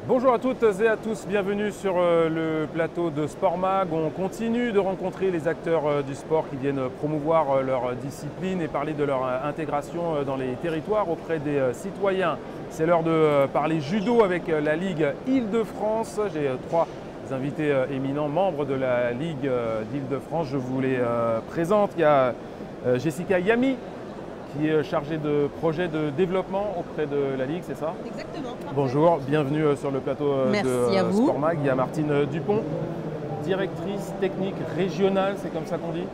Bonjour à toutes et à tous, bienvenue sur le plateau de Sport Mag. On continue de rencontrer les acteurs du sport qui viennent promouvoir leur discipline et parler de leur intégration dans les territoires auprès des citoyens. C'est l'heure de parler judo avec la Ligue Île-de-France. J'ai trois invités éminents, membres de la Ligue d'Île-de-France. Je vous les présente. Il y a Jessica Yami, qui est chargée de projet de développement auprès de la Ligue, c'est ça? Exactement. Bonjour, bienvenue sur le plateau de vous. Sport Mag. Il y a Martine Dupont, directrice technique régionale, c'est comme ça qu'on dit?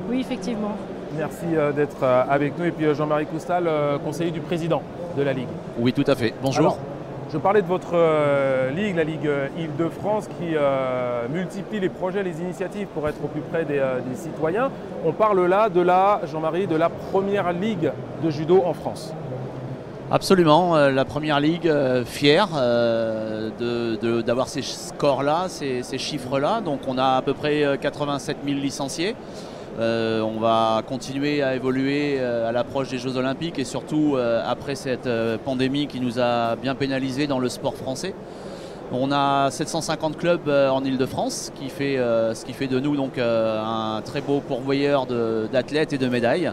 Oui, effectivement. Merci d'être avec nous. Et puis Jean-Marie Coustal, conseiller du président de la Ligue. Oui, tout à fait. Bonjour. Alors, je parlais de votre Ligue, la Ligue Île-de-France, qui multiplie les projets, les initiatives pour être au plus près des citoyens. On parle là de Jean-Marie, de la première Ligue de judo en France. Absolument, la première ligue, fière d'avoir ces scores-là, ces chiffres-là. Donc on a à peu près 87 000 licenciés. On va continuer à évoluer à l'approche des Jeux Olympiques et surtout après cette pandémie qui nous a bien pénalisé dans le sport français. On a 750 clubs en Île-de-France, ce qui fait de nous donc un très beau pourvoyeur d'athlètes et de médailles.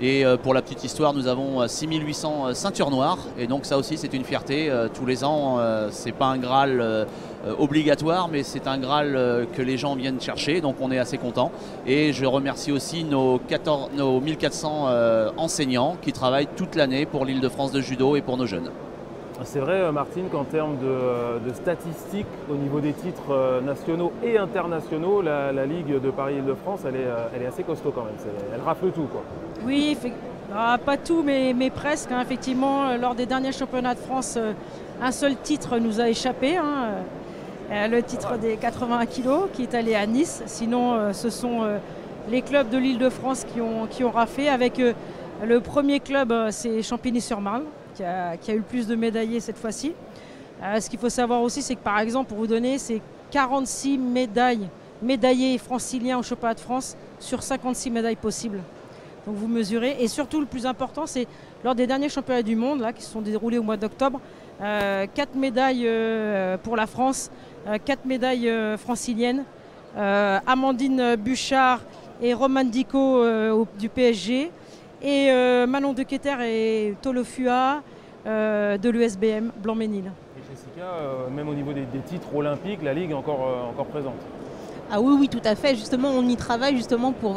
Et pour la petite histoire, nous avons 6800 ceintures noires et donc ça aussi c'est une fierté. Tous les ans, c'est pas un Graal obligatoire, mais c'est un Graal que les gens viennent chercher, donc on est assez contents. Et je remercie aussi nos 1400 enseignants qui travaillent toute l'année pour l'Île-de-France de judo et pour nos jeunes. C'est vrai, Martine, qu'en termes de statistiques au niveau des titres nationaux et internationaux, la Ligue de Paris-Île-de-France, elle est assez costaud quand même. Elle rafle tout, quoi. Oui, pas tout, mais presque. Effectivement, lors des derniers championnats de France, un seul titre nous a échappé. Le titre des 81 kilos qui est allé à Nice. Sinon, ce sont les clubs de l'Île-de-France qui ont raflé. Avec le premier club, c'est Champigny-sur-Marne, qui a eu le plus de médaillés cette fois-ci. Ce qu'il faut savoir aussi, c'est que par exemple, pour vous donner, c'est 46 médaillés franciliens au championnat de France sur 56 médailles possibles. Donc vous mesurez. Et surtout, le plus important, c'est lors des derniers championnats du monde là, qui se sont déroulés au mois d'octobre, 4 médailles pour la France, 4 médailles franciliennes. Amandine Bouchard et Romane Dico du PSG. Et Manon de Keter et Tolofua de l'USBM Blanc-Ménil. Et Jessica, même au niveau des titres olympiques, la Ligue est encore présente. Ah oui, tout à fait. Justement, on y travaille justement pour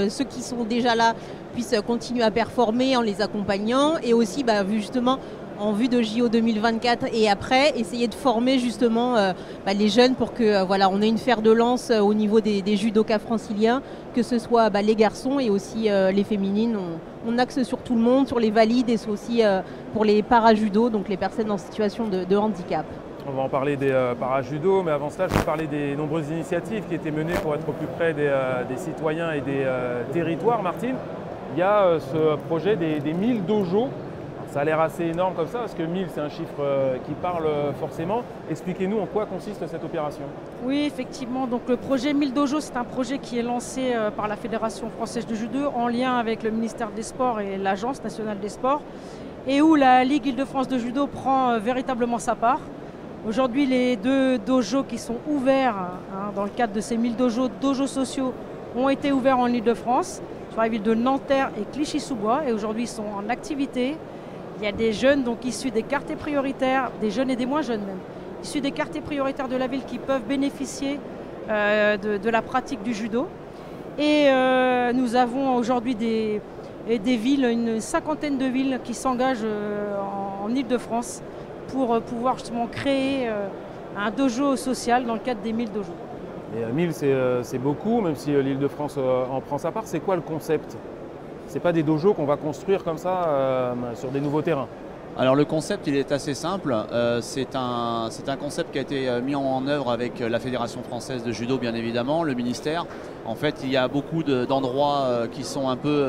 ceux qui sont déjà là puissent continuer à performer en les accompagnant et aussi justement en vue de JO 2024 et après, essayer de former justement les jeunes pour que on ait une fer de lance au niveau des judokas franciliens, que ce soit les garçons et aussi les féminines. On axe sur tout le monde, sur les valides et aussi pour les parajudo, donc les personnes en situation de handicap. On va en parler des parajudo, mais avant cela, je vais parler des nombreuses initiatives qui étaient menées pour être au plus près des citoyens et des territoires. Martine, il y a ce projet des 1000 dojos. Ça a l'air assez énorme comme ça, parce que 1000, c'est un chiffre qui parle forcément. Expliquez-nous en quoi consiste cette opération. Oui, effectivement. Donc, le projet 1000 dojos, c'est un projet qui est lancé par la Fédération française de judo en lien avec le ministère des Sports et l'Agence nationale des sports, et où la Ligue Île-de-France de judo prend véritablement sa part. Aujourd'hui, les 2 dojos qui sont ouverts dans le cadre de ces 1000 dojos sociaux, ont été ouverts en Île-de-France, sur la ville de Nanterre et Clichy-sous-Bois, et aujourd'hui ils sont en activité. Il y a des jeunes donc issus des quartiers prioritaires, des jeunes et des moins jeunes même, issus des quartiers prioritaires de la ville qui peuvent bénéficier de la pratique du judo. Et nous avons aujourd'hui des villes, une cinquantaine de villes qui s'engagent en Île-de-France pour pouvoir justement créer un dojo social dans le cadre des 1000 dojos. Et 1000, c'est beaucoup, même si l'Île-de-France en prend sa part. C'est quoi le concept? C'est pas des dojos qu'on va construire comme ça sur des nouveaux terrains? Alors le concept, il est assez simple. C'est un concept qui a été mis en œuvre avec la Fédération française de judo, bien évidemment, le ministère. En fait, il y a beaucoup d'endroits qui sont un peu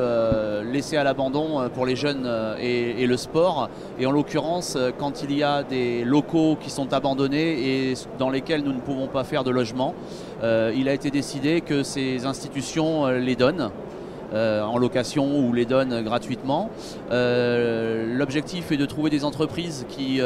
laissés à l'abandon pour les jeunes et le sport. Et en l'occurrence, quand il y a des locaux qui sont abandonnés et dans lesquels nous ne pouvons pas faire de logement, il a été décidé que ces institutions les donnent. en location ou les donnent gratuitement. L'objectif est de trouver des entreprises qui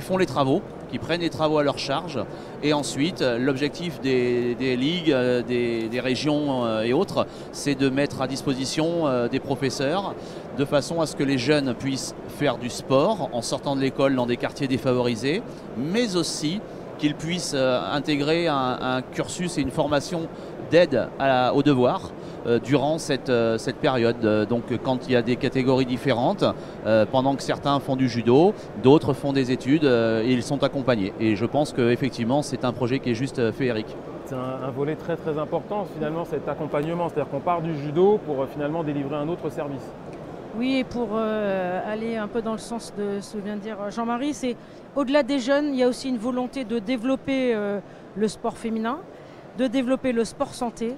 font les travaux, qui prennent les travaux à leur charge. Et ensuite, l'objectif des ligues, des régions et autres, c'est de mettre à disposition des professeurs de façon à ce que les jeunes puissent faire du sport en sortant de l'école dans des quartiers défavorisés, mais aussi qu'ils puissent intégrer un cursus et une formation d'aide aux devoirs durant cette période. Donc quand il y a des catégories différentes, pendant que certains font du judo, d'autres font des études et ils sont accompagnés. Et je pense qu'effectivement c'est un projet qui est juste féerique. C'est un volet très très important finalement, cet accompagnement, c'est-à-dire qu'on part du judo pour finalement délivrer un autre service. Oui, et pour aller un peu dans le sens de ce que vient de dire Jean-Marie, c'est au-delà des jeunes, il y a aussi une volonté de développer le sport féminin, de développer le sport santé,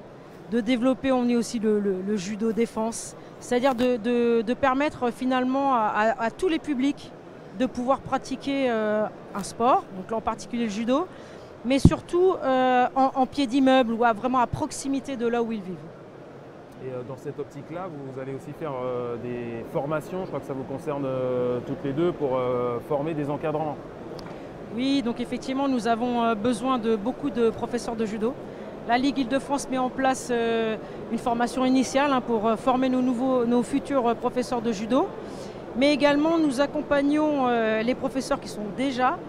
de développer, on est aussi le judo défense, c'est-à-dire de permettre finalement à tous les publics de pouvoir pratiquer un sport, donc là en particulier le judo, mais surtout en pied d'immeuble ou vraiment à proximité de là où ils vivent. Et dans cette optique-là, vous allez aussi faire des formations, je crois que ça vous concerne toutes les deux, pour former des encadrants. Oui, donc effectivement, nous avons besoin de beaucoup de professeurs de judo. La Ligue Île-de-France met en place une formation initiale pour former nos futurs professeurs de judo. Mais également, nous accompagnons les professeurs qui sont déjà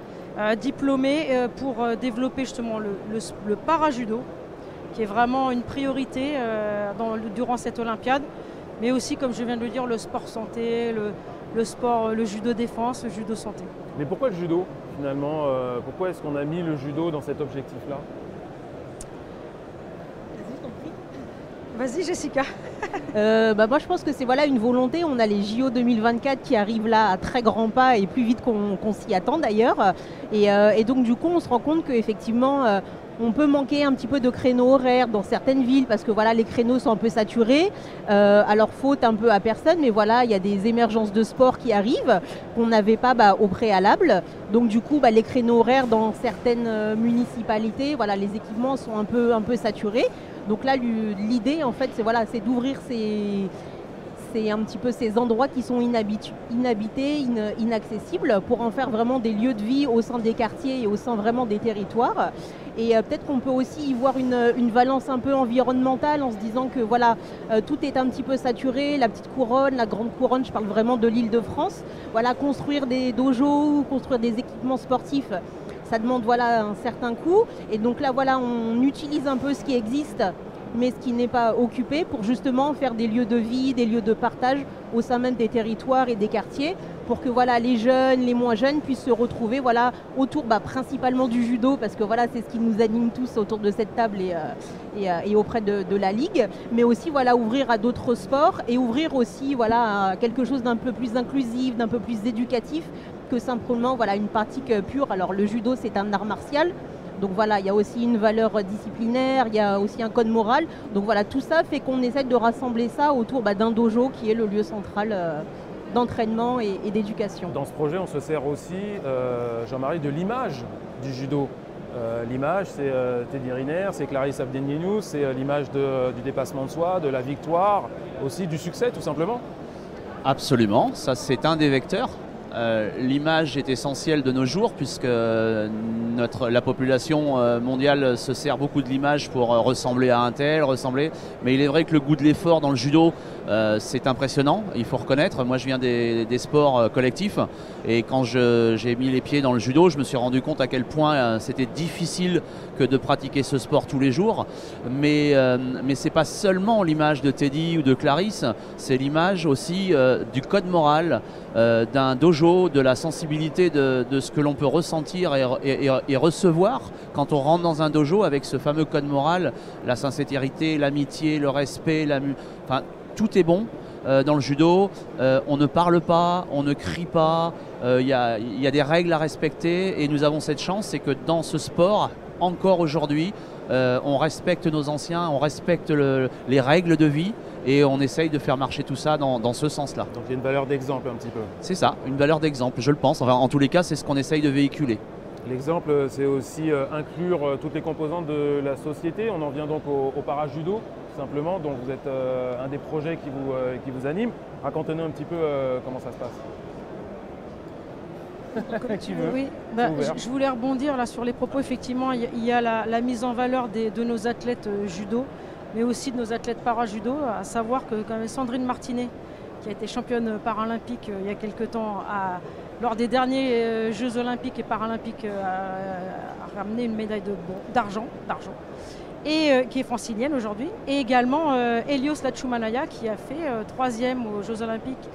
diplômés pour développer justement le para-judo, qui est vraiment une priorité durant cette Olympiade. Mais aussi, comme je viens de le dire, le sport santé, le judo défense, le judo santé. Mais pourquoi le judo finalement pourquoi est-ce qu'on a mis le judo dans cet objectif-là? Vas-y Jessica. Moi je pense que c'est une volonté. On a les JO 2024 qui arrivent là à très grands pas et plus vite qu'on s'y attend d'ailleurs. Et donc du coup on se rend compte qu'effectivement on peut manquer un petit peu de créneaux horaires dans certaines villes parce que les créneaux sont un peu saturés. Alors faute un peu à personne, mais il y a des émergences de sport qui arrivent qu'on n'avait pas au préalable. Donc du coup les créneaux horaires dans certaines municipalités, les équipements sont un peu saturés. Donc là l'idée en fait c'est d'ouvrir un petit peu ces endroits qui sont inhabités, inaccessibles, pour en faire vraiment des lieux de vie au sein des quartiers et au sein vraiment des territoires. Et peut-être qu'on peut aussi y voir une valence un peu environnementale en se disant que tout est un petit peu saturé, la petite couronne, la grande couronne, je parle vraiment de l'Île-de-France. Construire des dojos, construire des équipements sportifs, ça demande un certain coût. Et donc là on utilise un peu ce qui existe, mais ce qui n'est pas occupé, pour justement faire des lieux de vie, des lieux de partage au sein même des territoires et des quartiers, pour que les jeunes, les moins jeunes puissent se retrouver autour principalement du judo, parce que c'est ce qui nous anime tous autour de cette table et auprès de la Ligue, mais aussi ouvrir à d'autres sports et ouvrir aussi à quelque chose d'un peu plus inclusif, d'un peu plus éducatif que simplement une pratique pure. Alors le judo c'est un art martial, donc il y a aussi une valeur disciplinaire, il y a aussi un code moral. Donc tout ça fait qu'on essaie de rassembler ça autour d'un dojo qui est le lieu central d'entraînement et d'éducation. Dans ce projet, on se sert aussi, Jean-Marie, de l'image du judo. L'image, c'est Teddy Riner, c'est Clarisse Abdel-Ninou, c'est l'image du dépassement de soi, de la victoire, aussi du succès tout simplement. Absolument, ça c'est un des vecteurs. L'image est essentielle de nos jours puisque la population mondiale se sert beaucoup de l'image pour ressembler à un tel, mais il est vrai que le goût de l'effort dans le judo c'est impressionnant, il faut reconnaître. Moi je viens des sports collectifs et quand j'ai mis les pieds dans le judo, je me suis rendu compte à quel point c'était difficile que de pratiquer ce sport tous les jours, mais c'est pas seulement l'image de Teddy ou de Clarisse, c'est l'image aussi du code moral d'un dojo, de la sensibilité de ce que l'on peut ressentir et recevoir quand on rentre dans un dojo avec ce fameux code moral, la sincérité, l'amitié, le respect, tout est bon dans le judo. On ne parle pas, on ne crie pas, il y a des règles à respecter et nous avons cette chance, c'est que dans ce sport, encore aujourd'hui, on respecte nos anciens, on respecte les règles de vie et on essaye de faire marcher tout ça dans ce sens-là. Donc il y a une valeur d'exemple un petit peu. C'est ça, une valeur d'exemple, je le pense. Enfin, en tous les cas, c'est ce qu'on essaye de véhiculer. L'exemple, c'est aussi inclure toutes les composantes de la société. On en vient donc au para-judo. tout simplement, dont vous êtes un des projets qui vous anime. Racontez-nous un petit peu comment ça se passe. Qui veut? Oui, je voulais rebondir là sur les propos. Effectivement, il y a la mise en valeur de nos athlètes judo, mais aussi de nos athlètes para-judo, à savoir que quand même Sandrine Martinet, qui a été championne paralympique il y a quelque temps, lors des derniers Jeux olympiques et paralympiques, a ramené une médaille d'argent, et qui est francilienne aujourd'hui. Et également Helios Lachumanaya, qui a fait 3e aux Jeux olympiques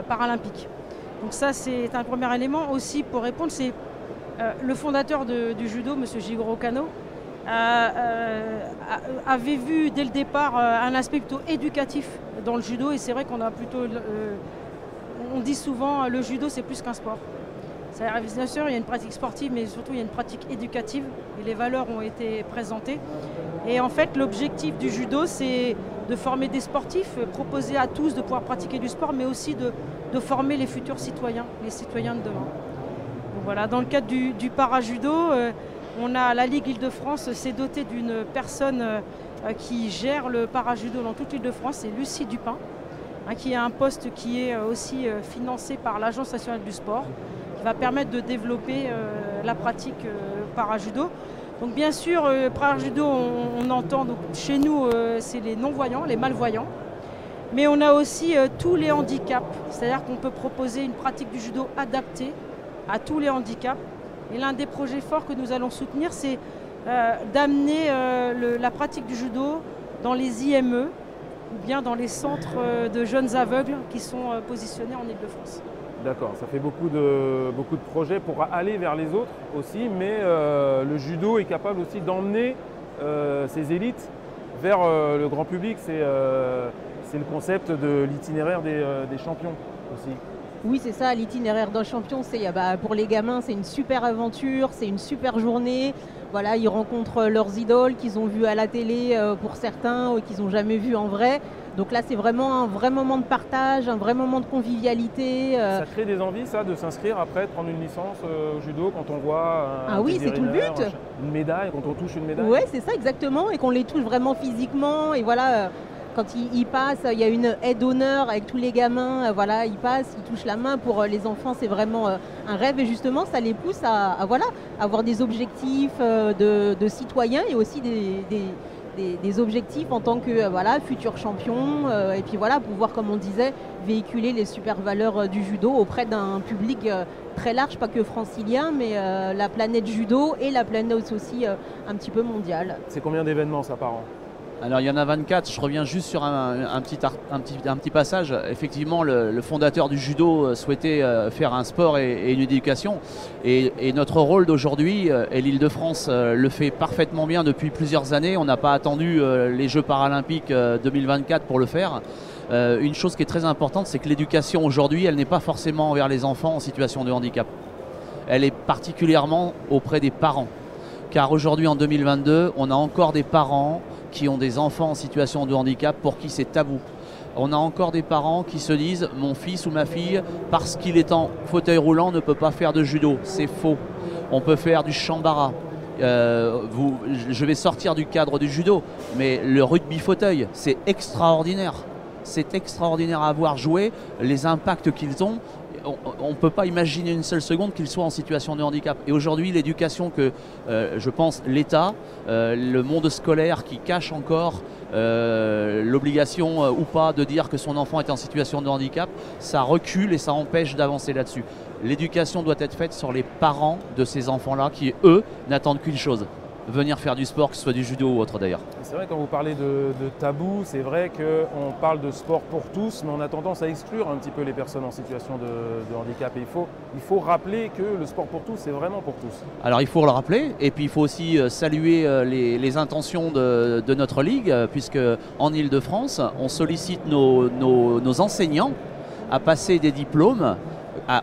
paralympiques. Donc ça, c'est un premier élément. Aussi, pour répondre, c'est le fondateur du judo, M. Jigoro Kano, avait vu dès le départ un aspect plutôt éducatif dans le judo. Et c'est vrai qu'on a plutôt... on dit souvent le judo, c'est plus qu'un sport. Bien sûr, il y a une pratique sportive, mais surtout il y a une pratique éducative. Et les valeurs ont été présentées. Et en fait, l'objectif du judo, c'est de former des sportifs, proposer à tous de pouvoir pratiquer du sport, mais aussi de former les futurs citoyens, les citoyens de demain. Donc voilà, dans le cadre du para-judo, on a la Ligue Île-de-France s'est dotée d'une personne qui gère le para-judo dans toute l'Île-de-France, c'est Lucie Dupin, qui a un poste qui est aussi financé par l'Agence nationale du sport, qui va permettre de développer la pratique para-judo. Donc bien sûr, para-judo, on entend, donc, chez nous, c'est les non-voyants, les malvoyants. Mais on a aussi tous les handicaps, c'est-à-dire qu'on peut proposer une pratique du judo adaptée à tous les handicaps. Et l'un des projets forts que nous allons soutenir, c'est d'amener la pratique du judo dans les IME ou bien dans les centres de jeunes aveugles qui sont positionnés en Île-de-France. D'accord, ça fait beaucoup de projets pour aller vers les autres aussi, mais le judo est capable aussi d'emmener ces élites vers le grand public. C'est le concept de l'itinéraire des champions aussi. Oui, c'est ça, l'itinéraire d'un champion, pour les gamins, c'est une super aventure, c'est une super journée. Voilà, ils rencontrent leurs idoles qu'ils ont vues à la télé pour certains ou qu'ils n'ont jamais vues en vrai. Donc là, c'est vraiment un vrai moment de partage, un vrai moment de convivialité. Ça crée des envies, ça, de s'inscrire après, de prendre une licence au judo quand on voit oui, c'est tout le but. Une médaille, quand on touche une médaille. Oui, c'est ça, exactement, et qu'on les touche vraiment physiquement. Et voilà, quand ils passent, il y a une aide d'honneur avec tous les gamins. Voilà, ils passent, ils touchent la main. Pour les enfants, c'est vraiment un rêve. Et justement, ça les pousse à avoir des objectifs de citoyens et aussi des objectifs en tant que futurs champions et puis pouvoir, comme on disait, véhiculer les super valeurs du judo auprès d'un public très large, pas que francilien, mais la planète judo et la planète aussi un petit peu mondiale. C'est combien d'événements ça par an ? Alors il y en a 24, je reviens juste sur un petit passage. Effectivement, le fondateur du judo souhaitait faire un sport et une éducation. Et notre rôle d'aujourd'hui, et l'Île-de-France le fait parfaitement bien depuis plusieurs années. On n'a pas attendu les Jeux paralympiques 2024 pour le faire. Une chose qui est très importante, c'est que l'éducation aujourd'hui, elle n'est pas forcément envers les enfants en situation de handicap. Elle est particulièrement auprès des parents. Car aujourd'hui, en 2022, on a encore des parents qui ont des enfants en situation de handicap pour qui c'est tabou. On a encore des parents qui se disent « mon fils ou ma fille, parce qu'il est en fauteuil roulant, ne peut pas faire de judo ». C'est faux. On peut faire du shambara. Je vais sortir du cadre du judo, mais le rugby fauteuil, c'est extraordinaire. C'est extraordinaire à voir jouer, les impacts qu'ils ont. On ne peut pas imaginer une seule seconde qu'ils soient en situation de handicap. Et aujourd'hui, l'éducation que, je pense, l'État, le monde scolaire qui cache encore l'obligation ou pas de dire que son enfant est en situation de handicap, ça recule et ça empêche d'avancer là-dessus. L'éducation doit être faite sur les parents de ces enfants-là qui, eux, n'attendent qu'une chose, venir faire du sport, que ce soit du judo ou autre d'ailleurs. C'est vrai, quand vous parlez de tabou, c'est vrai qu'on parle de sport pour tous, mais on a tendance à exclure un petit peu les personnes en situation de handicap. Et il faut rappeler que le sport pour tous, c'est vraiment pour tous. Alors il faut le rappeler, et puis il faut aussi saluer les intentions de notre ligue, puisque en Île-de-France, on sollicite nos enseignants à passer des diplômes.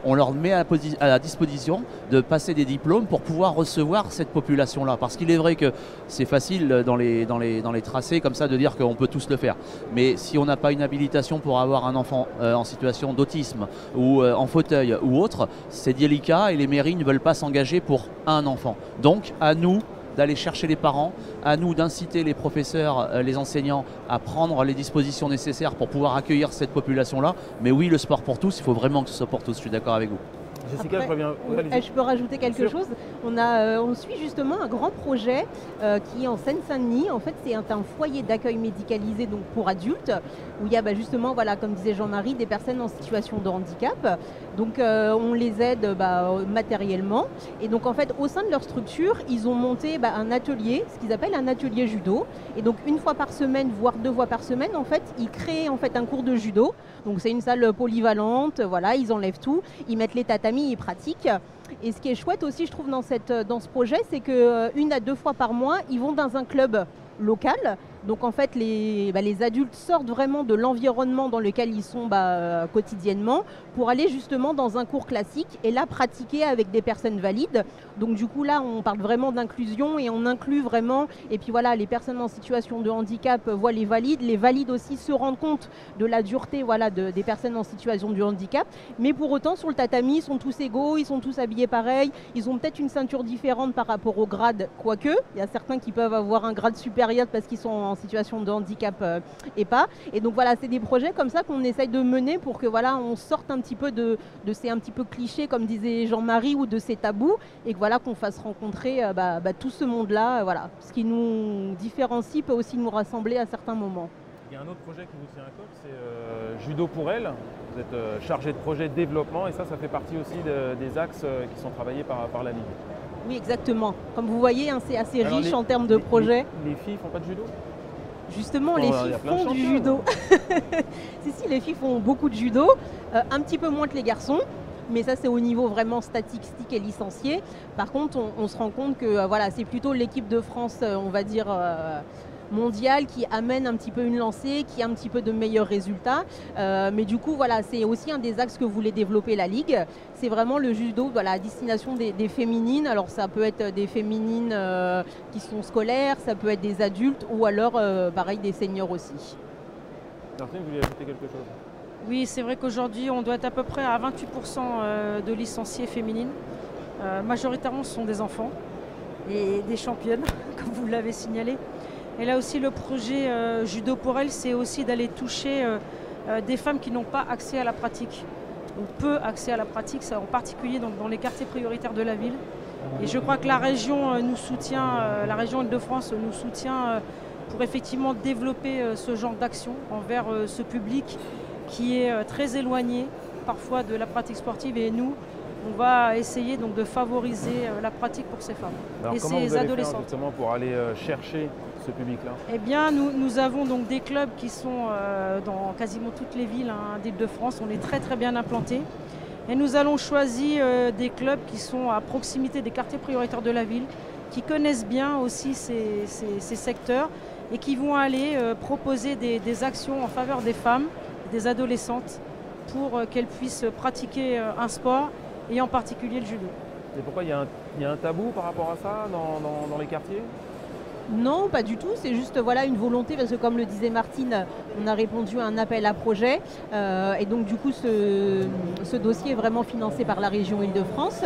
On leur met à la disposition de passer des diplômes pour pouvoir recevoir cette population-là. Parce qu'il est vrai que c'est facile dans les tracés comme ça de dire qu'on peut tous le faire. Mais si on n'a pas une habilitation pour avoir un enfant en situation d'autisme ou en fauteuil ou autre, c'est délicat et les mairies ne veulent pas s'engager pour un enfant. Donc à nous d'aller chercher les parents, à nous d'inciter les professeurs, les enseignants à prendre les dispositions nécessaires pour pouvoir accueillir cette population-là. Mais oui, le sport pour tous, il faut vraiment que ce soit pour tous, je suis d'accord avec vous. Jessica, Après, je reviens. je peux rajouter quelque chose. On suit justement un grand projet qui est en Seine-Saint-Denis. En fait, c'est un foyer d'accueil médicalisé donc pour adultes où il y a justement, voilà, comme disait Jean-Marie, des personnes en situation de handicap. Donc, on les aide matériellement. Et donc, en fait, au sein de leur structure, ils ont monté un atelier, ce qu'ils appellent un atelier judo. Et donc, une fois par semaine, voire 2 fois par semaine, en fait, ils créent en fait un cours de judo. Donc, c'est une salle polyvalente. Voilà, ils enlèvent tout, ils mettent les tatamis, ils pratiquent. Et ce qui est chouette aussi, je trouve, dans ce projet, c'est que 1 à 2 fois par mois, ils vont dans un club local. Donc en fait, les adultes sortent vraiment de l'environnement dans lequel ils sont quotidiennement pour aller justement dans un cours classique et là pratiquer avec des personnes valides. Donc du coup là, on parle vraiment d'inclusion et on inclut vraiment. Et puis voilà, les personnes en situation de handicap voient les valides aussi se rendent compte de la dureté des personnes en situation de handicap. Mais pour autant, sur le tatami, ils sont tous égaux, ils sont tous habillés pareil. Ils ont peut-être une ceinture différente par rapport au grade, quoique. Il y a certains qui peuvent avoir un grade supérieur parce qu'ils sont en situation de handicap et pas. Et donc voilà, c'est des projets comme ça qu'on essaye de mener pour que voilà, on sorte un petit peu de ces un petit peu clichés, comme disait Jean-Marie, ou de ces tabous, et que voilà, qu'on fasse rencontrer tout ce monde-là. Voilà. Ce qui nous différencie peut aussi nous rassembler à certains moments. Il y a un autre projet qui vous tient à cœur, c'est Judo pour elle. Vous êtes chargé de projet de développement et ça fait partie aussi des axes qui sont travaillés par la Ligue. Oui, exactement. Comme vous voyez, c'est assez riche en termes de projets. Les filles font pas de judo ? Justement, les filles font du judo. Si, les filles font beaucoup de judo, un petit peu moins que les garçons. Mais ça, c'est au niveau vraiment statistique et licencié. Par contre, on se rend compte que voilà, c'est plutôt l'équipe de France, on va dire, mondiale qui amène un petit peu une lancée, qui a un petit peu de meilleurs résultats. Mais du coup, voilà, c'est aussi un des axes que voulait développer la Ligue. C'est vraiment le judo à destination des féminines. Alors, ça peut être des féminines qui sont scolaires, ça peut être des adultes ou alors, pareil, des seniors aussi. Martine, vous voulez ajouter quelque chose ? Oui, c'est vrai qu'aujourd'hui, on doit être à peu près à 28% de licenciées féminines. Majoritairement, ce sont des enfants et des championnes, comme vous l'avez signalé. Et là aussi, le projet Judo pour elles, c'est aussi d'aller toucher des femmes qui n'ont pas accès à la pratique, ou peu accès à la pratique, en particulier dans les quartiers prioritaires de la ville. Et je crois que la région nous soutient, la région Île-de-France nous soutient pour effectivement développer ce genre d'action envers ce public qui est très éloigné parfois de la pratique sportive. Et nous, on va essayer donc de favoriser la pratique pour ces femmes. Alors, et comment ces vous allez adolescentes. faire justement pour aller chercher ce public-là ? Eh bien, nous avons donc des clubs qui sont dans quasiment toutes les villes d'Île-de-France. On est très très bien implantés. Et nous allons choisir des clubs qui sont à proximité des quartiers prioritaires de la ville, qui connaissent bien aussi ces secteurs et qui vont aller proposer des actions en faveur des femmes, des adolescentes, pour qu'elles puissent pratiquer un sport et en particulier le judo. Et pourquoi il y a un tabou par rapport à ça dans les quartiers ? Non, pas du tout. C'est juste voilà, une volonté parce que comme le disait Martine, on a répondu à un appel à projet et donc du coup ce dossier est vraiment financé par la région Île-de-France.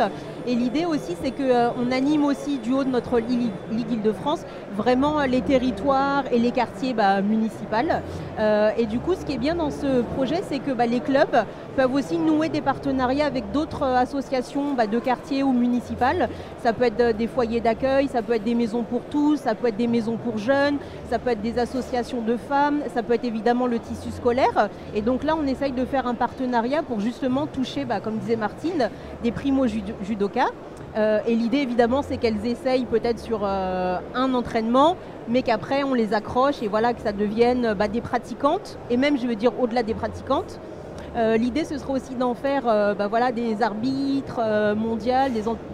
Et l'idée aussi c'est qu'on anime aussi du haut de notre Ligue Île-de-France vraiment les territoires et les quartiers municipaux. Et du coup ce qui est bien dans ce projet c'est que les clubs peuvent aussi nouer des partenariats avec d'autres associations de quartiers ou municipales. Ça peut être des foyers d'accueil, ça peut être des maisons pour tous, ça peut être des maisons pour jeunes, ça peut être des associations de femmes, ça peut être évidemment le tissu scolaire. Et donc là, on essaye de faire un partenariat pour justement toucher, comme disait Martine, des primo-judokas. Et l'idée, évidemment, c'est qu'elles essayent peut-être sur un entraînement, mais qu'après, on les accroche et voilà, que ça devienne des pratiquantes, et même, je veux dire, au-delà des pratiquantes. L'idée, ce sera aussi d'en faire des arbitres mondiaux,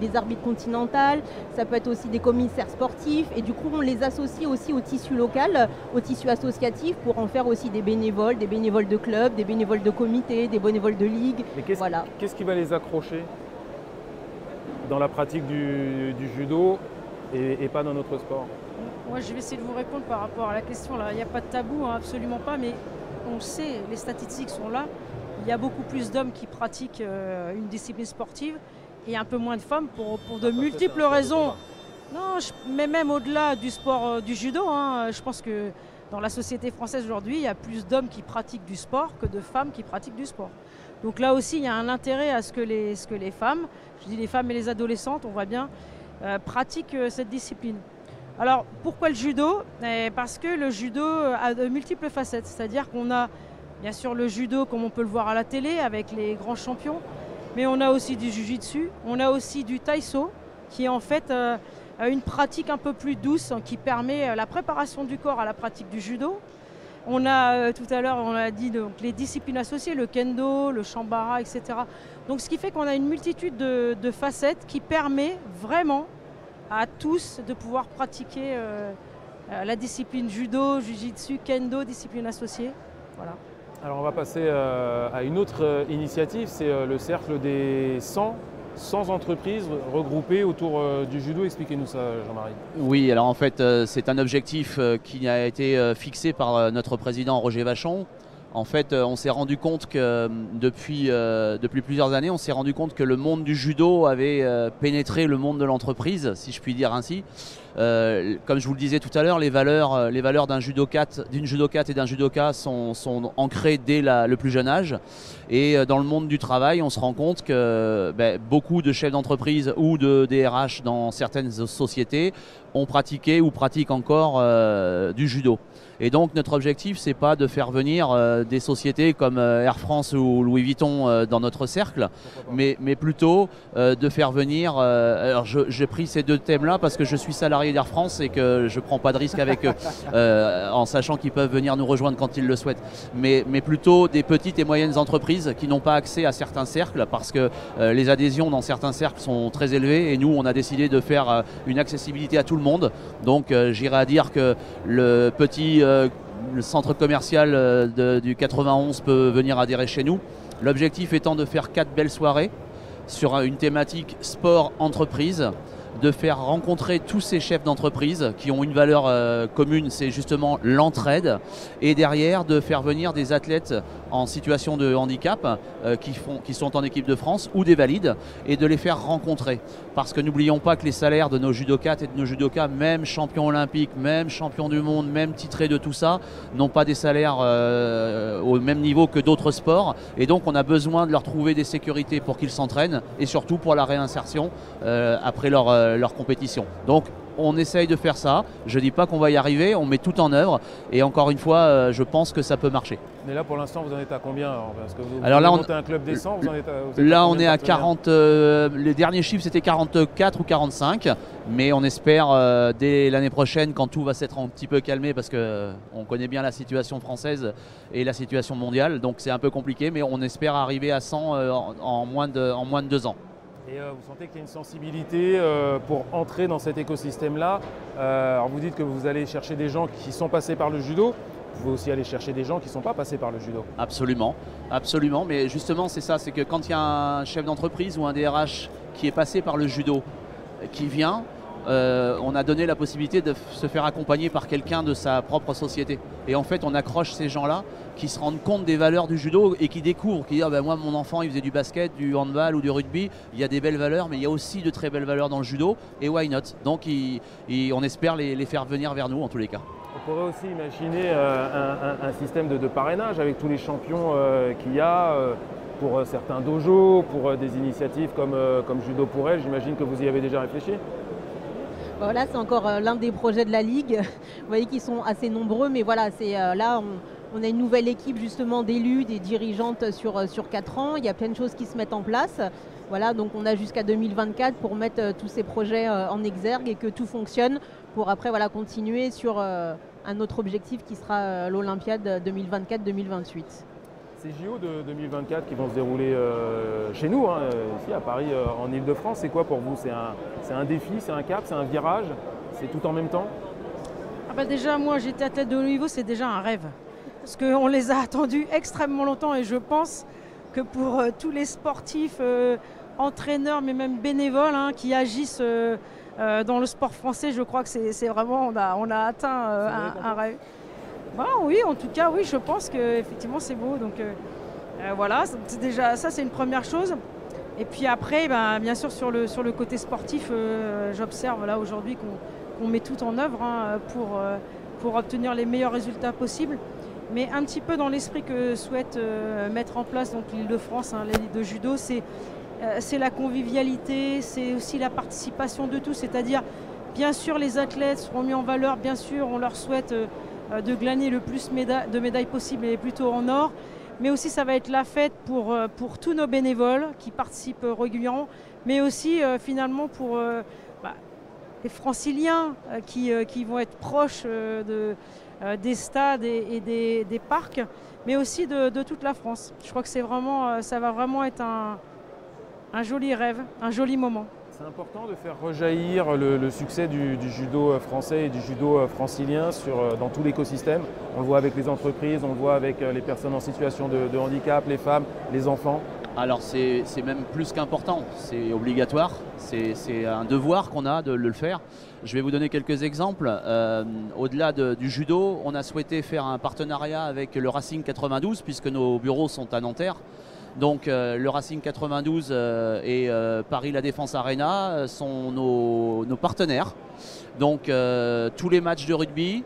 des arbitres continentales. Ça peut être aussi des commissaires sportifs. Et du coup, on les associe aussi au tissu local, au tissu associatif, pour en faire aussi des bénévoles de clubs, des bénévoles de comités, des bénévoles de ligue. Mais qu'est-ce qui va les accrocher dans la pratique du judo et pas dans notre sport ? Moi, je vais essayer de vous répondre par rapport à la question. Là, il n'y a pas de tabou, absolument pas. Mais on sait, les statistiques sont là. Il y a beaucoup plus d'hommes qui pratiquent une discipline sportive et un peu moins de femmes pour de multiples raisons. Non, mais même au-delà du sport du judo, hein, je pense que dans la société française aujourd'hui, il y a plus d'hommes qui pratiquent du sport que de femmes qui pratiquent du sport. Donc là aussi, il y a un intérêt à ce que les femmes, je dis les femmes et les adolescentes, on voit bien, pratiquent cette discipline. Alors pourquoi le judo? Parce que le judo a de multiples facettes, c'est-à-dire qu'on a bien sûr le judo comme on peut le voir à la télé avec les grands champions, mais on a aussi du jiu-jitsu, on a aussi du taïso qui est en fait une pratique un peu plus douce qui permet la préparation du corps à la pratique du judo. On a tout à l'heure, on a dit donc, les disciplines associées, le kendo, le shambara, etc. Donc ce qui fait qu'on a une multitude de facettes qui permet vraiment à tous de pouvoir pratiquer la discipline judo, jiu-jitsu, kendo, discipline associée. Voilà. Alors on va passer à une autre initiative, c'est le cercle des 100 entreprises regroupées autour du judo. Expliquez-nous ça, Jean-Marie. Oui, alors en fait, c'est un objectif qui a été fixé par notre président Roger Vachon. En fait, on s'est rendu compte que depuis plusieurs années, on s'est rendu compte que le monde du judo avait pénétré le monde de l'entreprise, si je puis dire ainsi. Comme je vous le disais tout à l'heure, les valeurs d'une judokate et d'un judoka sont ancrées dès le plus jeune âge. Et dans le monde du travail, on se rend compte que beaucoup de chefs d'entreprise ou de DRH dans certaines sociétés ont pratiqué ou pratiquent encore du judo. Et donc notre objectif, c'est pas de faire venir des sociétés comme Air France ou Louis Vuitton dans notre cercle, mais plutôt de faire venir... alors j'ai pris ces deux thèmes-là parce que je suis salarié d'Air France et que je prends pas de risque avec eux, en sachant qu'ils peuvent venir nous rejoindre quand ils le souhaitent. Mais plutôt des petites et moyennes entreprises qui n'ont pas accès à certains cercles parce que les adhésions dans certains cercles sont très élevées et nous, on a décidé de faire une accessibilité à tout le monde. Donc j'irai à dire que le petit... le centre commercial du 91 peut venir adhérer chez nous. L'objectif étant de faire 4 belles soirées sur une thématique sport-entreprise, de faire rencontrer tous ces chefs d'entreprise qui ont une valeur commune, c'est justement l'entraide, et derrière de faire venir des athlètes en situation de handicap qui sont en équipe de France ou des valides et de les faire rencontrer. Parce que n'oublions pas que les salaires de nos judokates et de nos judokas, même champions olympiques, même champions du monde, même titrés de tout ça, n'ont pas des salaires au même niveau que d'autres sports. Et donc on a besoin de leur trouver des sécurités pour qu'ils s'entraînent et surtout pour la réinsertion après leur compétition. Donc on essaye de faire ça, je ne dis pas qu'on va y arriver, on met tout en œuvre et encore une fois je pense que ça peut marcher. Mais là pour l'instant vous en êtes à combien alors? Parce que vous alors là, montez un club des 100, on est à 40, les derniers chiffres c'était 44 ou 45, mais on espère dès l'année prochaine quand tout va s'être un petit peu calmé parce qu'on connaît bien la situation française et la situation mondiale, donc c'est un peu compliqué, mais on espère arriver à 100 en moins de 2 ans. Et vous sentez qu'il y a une sensibilité pour entrer dans cet écosystème-là. Alors vous dites que vous allez chercher des gens qui sont passés par le judo. Vous pouvez aussi aller chercher des gens qui ne sont pas passés par le judo. Absolument, absolument. Mais justement, c'est ça, c'est que quand il y a un chef d'entreprise ou un DRH qui est passé par le judo, qui vient, on a donné la possibilité de se faire accompagner par quelqu'un de sa propre société. Et en fait, on accroche ces gens-là qui se rendent compte des valeurs du judo et qui découvrent, qui disent moi mon enfant il faisait du basket, du handball ou du rugby, il y a des belles valeurs mais il y a aussi de très belles valeurs dans le judo et why not. Donc on espère les faire venir vers nous en tous les cas. On pourrait aussi imaginer un système de parrainage avec tous les champions qu'il y a pour certains dojos, pour des initiatives comme Judo pour elle. J'imagine que vous y avez déjà réfléchi. Voilà, c'est encore l'un des projets de la Ligue. Vous voyez qu'ils sont assez nombreux, mais voilà, c'est là on a une nouvelle équipe justement d'élus, des dirigeantes sur 4 ans. Il y a plein de choses qui se mettent en place. Voilà, donc on a jusqu'à 2024 pour mettre tous ces projets en exergue et que tout fonctionne pour après continuer sur un autre objectif qui sera l'Olympiade 2024-2028. Ces JO de 2024 qui vont se dérouler chez nous, ici à Paris, en Ile-de-France, c'est quoi pour vous? C'est un défi, c'est un cap, c'est un virage, c'est tout en même temps? Déjà, moi j'étais athlète de haut niveau, c'est déjà un rêve. Parce qu'on les a attendus extrêmement longtemps et je pense que pour tous les sportifs, entraîneurs, mais même bénévoles qui agissent dans le sport français, je crois que c'est vraiment, on a atteint un rêve. Oui, en tout cas, oui, je pense qu'effectivement c'est beau. Donc voilà, déjà, ça c'est une première chose. Et puis après, ben, bien sûr, sur le côté sportif, j'observe là aujourd'hui qu'on met tout en œuvre hein, pour obtenir les meilleurs résultats possibles. Mais un petit peu dans l'esprit que souhaite mettre en place l'Île-de-France, hein, la Ligue de judo, c'est la convivialité, c'est aussi la participation de tous. C'est-à-dire, bien sûr, les athlètes seront mis en valeur, bien sûr, on leur souhaite de glaner le plus de médailles possible et plutôt en or. Mais aussi, ça va être la fête pour tous nos bénévoles qui participent régulièrement, mais aussi finalement pour les franciliens qui vont être proches des stades et des parcs, mais aussi de toute la France. Je crois que ça va vraiment être un joli rêve, un joli moment. C'est important de faire rejaillir le succès du judo français et du judo francilien dans tout l'écosystème. On le voit avec les entreprises, on le voit avec les personnes en situation de handicap, les femmes, les enfants. Alors c'est même plus qu'important, c'est obligatoire, c'est un devoir qu'on a de le faire. Je vais vous donner quelques exemples. Au-delà du judo, on a souhaité faire un partenariat avec le Racing 92 puisque nos bureaux sont à Nanterre. Donc le Racing 92 et Paris La Défense Arena sont nos partenaires. Donc tous les matchs de rugby,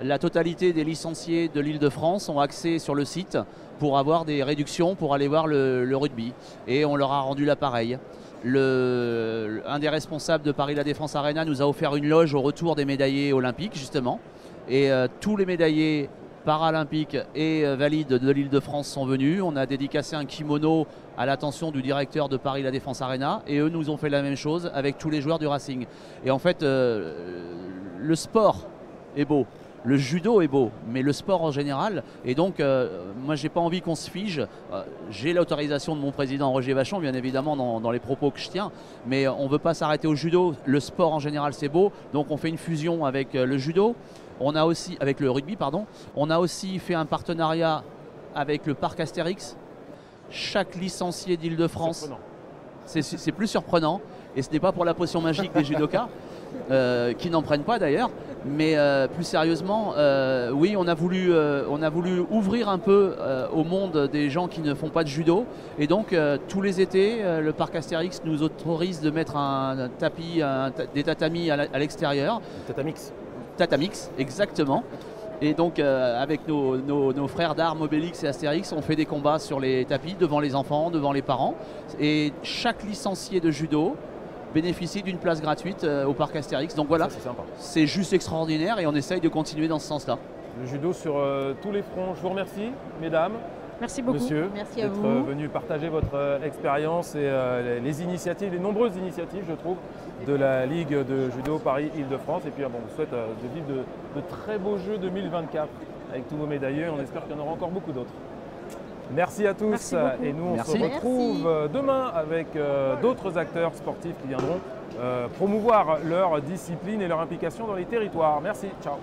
la totalité des licenciés de l'Île-de-France ont accès sur le site pour avoir des réductions pour aller voir le rugby. Et on leur a rendu l'appareil. Un des responsables de Paris La Défense Arena nous a offert une loge au retour des médaillés olympiques justement. Et tous les médaillés paralympiques et valides de l'Île-de-France sont venus. On a dédicacé un kimono à l'attention du directeur de Paris La Défense Arena et eux nous ont fait la même chose avec tous les joueurs du Racing. Et en fait, le sport est beau. Le judo est beau, mais le sport en général, et donc moi j'ai pas envie qu'on se fige. J'ai l'autorisation de mon président Roger Vachon, bien évidemment, dans les propos que je tiens, mais on ne veut pas s'arrêter au judo. Le sport en général c'est beau, donc on fait une fusion avec le judo, avec le rugby, pardon. On a aussi fait un partenariat avec le parc Astérix. Chaque licencié d'Île-de-France, c'est plus surprenant, et ce n'est pas pour la potion magique des judokas. Qui n'en prennent pas d'ailleurs, mais plus sérieusement, oui, on a voulu ouvrir un peu au monde des gens qui ne font pas de judo, et donc tous les étés, le parc Astérix nous autorise de mettre un tapis, des tatamis à l'extérieur. Tatamix, exactement. Et donc avec nos frères d'armes Obélix et Astérix, on fait des combats sur les tapis devant les enfants, devant les parents, et chaque licencié de judo bénéficie d'une place gratuite au parc Astérix. Donc voilà, c'est juste extraordinaire et on essaye de continuer dans ce sens-là. Le judo sur tous les fronts. Je vous remercie, mesdames. Merci beaucoup. Monsieur, merci à vous d'être venu partager votre expérience et les initiatives, les nombreuses initiatives, je trouve, de la Ligue de judo Paris-Île-de-France. Et puis on vous souhaite de vivre de très beaux Jeux 2024 avec tous vos médaillés. On espère qu'il y en aura encore beaucoup d'autres. Merci à tous et nous on se retrouve demain avec d'autres acteurs sportifs qui viendront promouvoir leur discipline et leur implication dans les territoires. Merci, ciao.